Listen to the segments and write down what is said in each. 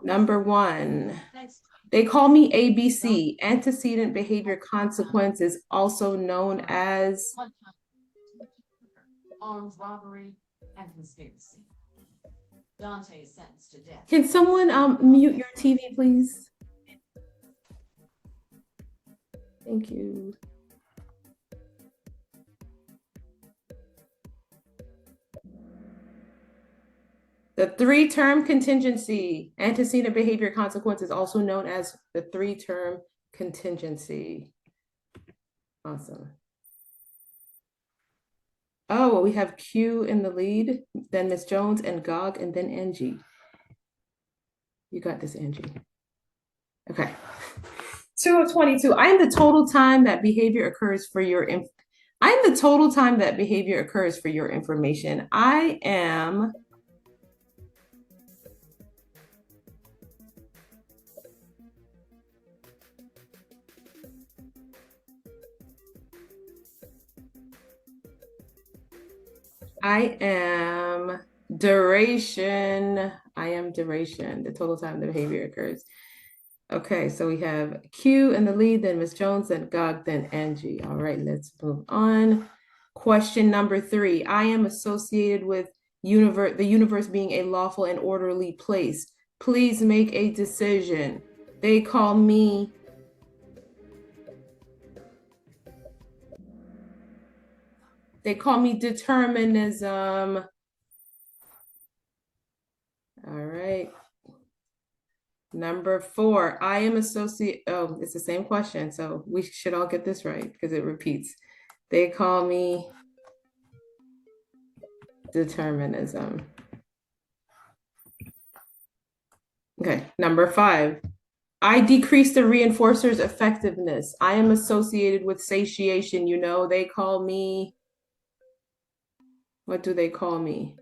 Number one. They call me ABC, antecedent behavior consequence is also known as armed robbery and conspiracy. Dante is sentenced to death. Can someone mute your TV, please? Thank you. The three-term contingency, antecedent behavior consequence is also known as the three-term contingency. Awesome. Oh, well, we have Q in the lead, then Miss Jones and Gog, and then Angie. You got this, Angie. Okay. 2 of 22. I am the total time that behavior occurs for your information. I am duration. I am duration, the total time the behavior occurs. Okay, so we have Q in the lead, then Miss Jones, then Gog, then Angie. All right, let's move on. Question number 3. I am associated with the universe being a lawful and orderly place. Please make a decision. They call me determinism. All right. Number 4, I am associated. Oh, it's the same question. So we should all get this right because it repeats. They call me determinism. Okay, number 5. I decrease the reinforcer's effectiveness. I am associated with satiation. You know, they call me. What do they call me?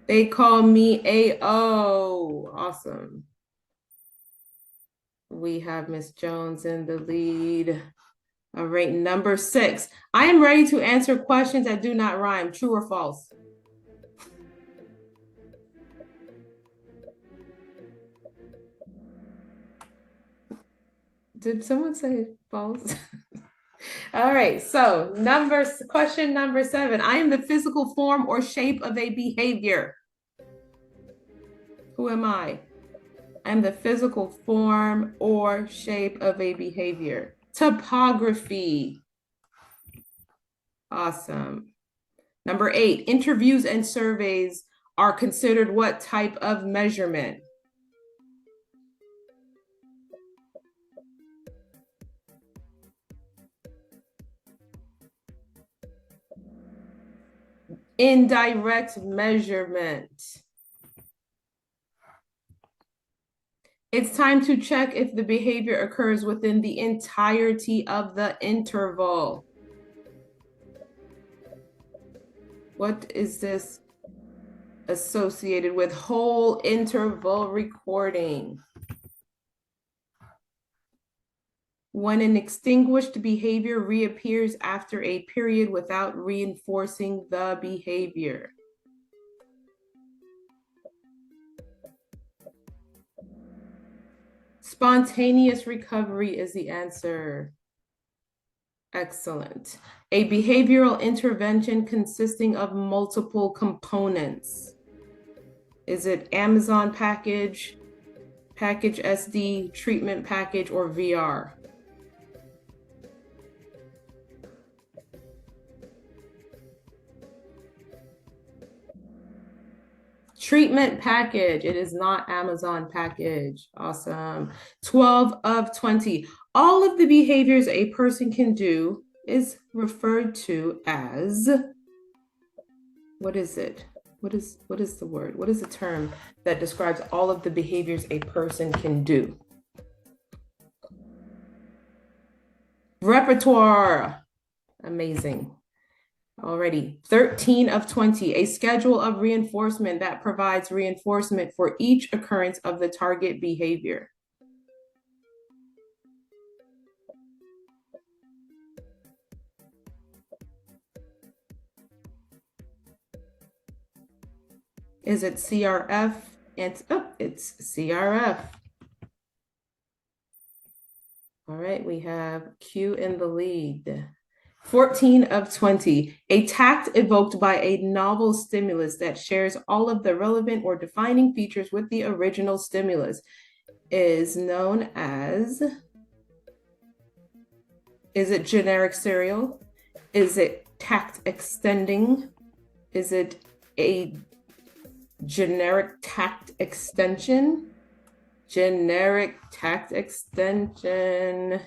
They call me AO. Awesome. We have Miss Jones in the lead. All right, number 6. I am ready to answer questions that do not rhyme. True or false? Did someone say false? All right, so question number 7. I am the physical form or shape of a behavior. Who am I? I'm the physical form or shape of a behavior. Topography. Awesome. Number 8, interviews and surveys are considered what type of measurement? Indirect measurement. It's time to check if the behavior occurs within the entirety of the interval. What is this associated with? Whole interval recording. When an extinguished behavior reappears after a period without reinforcing the behavior. Spontaneous recovery is the answer. Excellent. A behavioral intervention consisting of multiple components. Is it Amazon package, package SD, treatment package, or VR? Treatment package. It is not Amazon package. Awesome. 12 of 20. All of the behaviors a person can do is referred to as, what is it? What is the word? What is the term that describes all of the behaviors a person can do? Repertoire. Amazing. Already. 13 of 20, a schedule of reinforcement that provides reinforcement for each occurrence of the target behavior. Is it CRF? It's CRF. All right, we have Q in the lead. 14 of 20, a tact evoked by a novel stimulus that shares all of the relevant or defining features with the original stimulus is known as, is it generic serial? Is it tact extending? Is it a generic tact extension? Generic tact extension.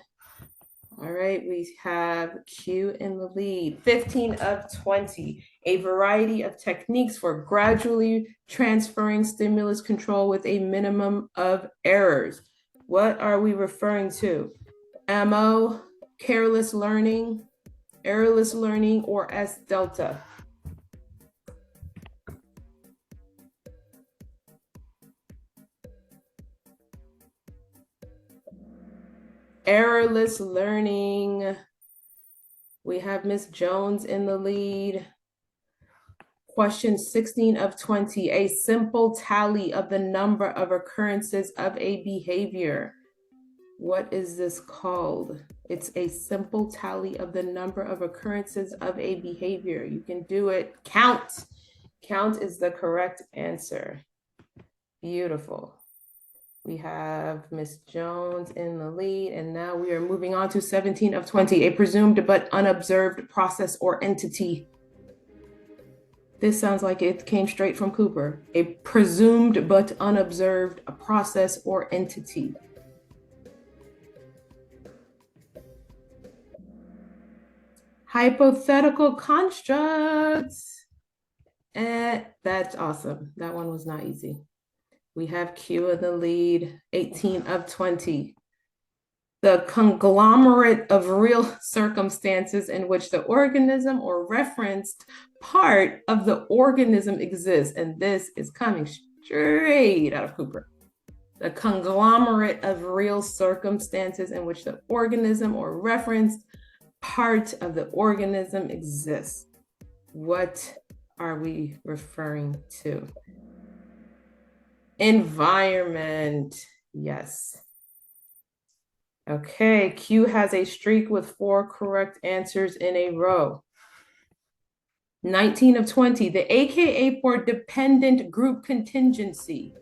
All right, we have Q in the lead. 15 of 20, a variety of techniques for gradually transferring stimulus control with a minimum of errors. What are we referring to? MO, careless learning, errorless learning, or S delta? Errorless learning. We have Miss Jones in the lead. Question 16 of 20, a simple tally of the number of occurrences of a behavior. What is this called? It's a simple tally of the number of occurrences of a behavior. You can do it. Count. Count is the correct answer. Beautiful. We have Miss Jones in the lead, and now we are moving on to 17 of 20, a presumed but unobserved process or entity. This sounds like it came straight from Cooper. A presumed but unobserved process or entity. Hypothetical constructs. That's awesome. That one was not easy. We have Q in the lead, 18 of 20. The conglomerate of real circumstances in which the organism or referenced part of the organism exists. And this is coming straight out of Cooper. The conglomerate of real circumstances in which the organism or referenced part of the organism exists. What are we referring to? Environment. Yes. Okay, Q has a streak with 4 correct answers in a row. 19 of 20, the AKA for dependent group contingency.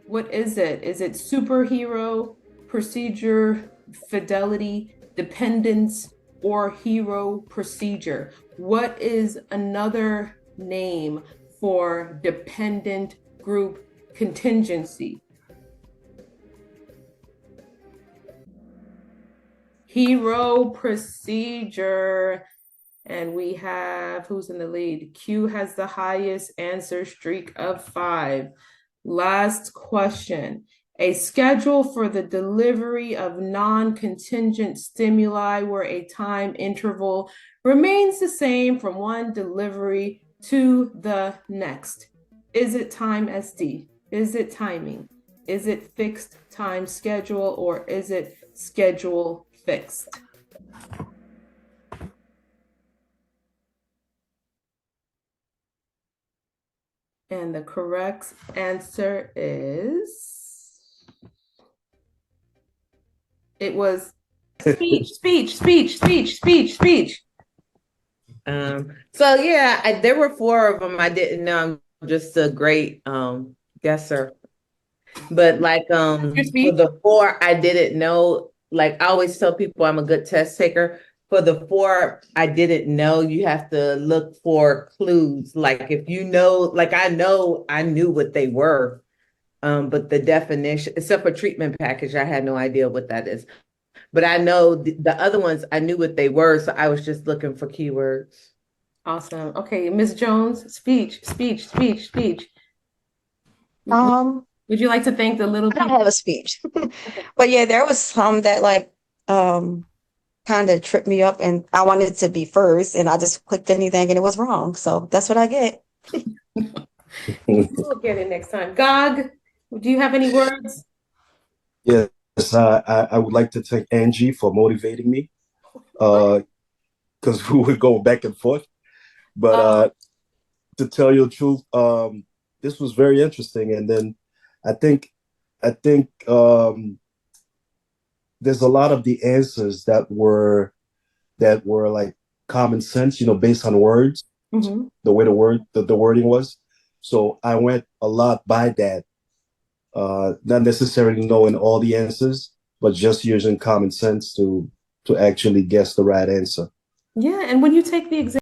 What is it? Is it superhero, procedure, fidelity, dependence, or hero procedure? What is another name for dependent group contingency? Hero procedure. And we have, who's in the lead? Q has the highest answer streak of 5. Last question. A schedule for the delivery of non-contingent stimuli where a time interval remains the same from one delivery to the next. Is it time SD? Is it timing? Is it fixed time schedule, or is it schedule fixed? And the correct answer is, it was speech. So yeah, there were 4 of them. I didn't know. I'm just a great guesser. But like for the 4 I didn't know, like I always tell people I'm a good test taker. For the 4 I didn't know, you have to look for clues. Like if you know, like I knew what they were. But the definition, except for treatment package, I had no idea what that is. But I know the other ones, I knew what they were, so I was just looking for keywords. Awesome. Okay, Ms. Jones, speech. Would you like to thank the little I don't people? have a speech. But yeah, there was some that like kind of tripped me up, and I wanted it to be first, and I just clicked anything and it was wrong. So that's what I get. We'll get it next time. Gog, do you have any words? Yes, I would like to thank Angie for motivating me because we were going back and forth. But to tell you the truth, this was very interesting. And then I think there's a lot of the answers that were like common sense, based on words, Mhm. the way the wording was. So I went a lot by that, not necessarily knowing all the answers, but just using common sense to actually guess the right answer. Yeah, and when you take the exam.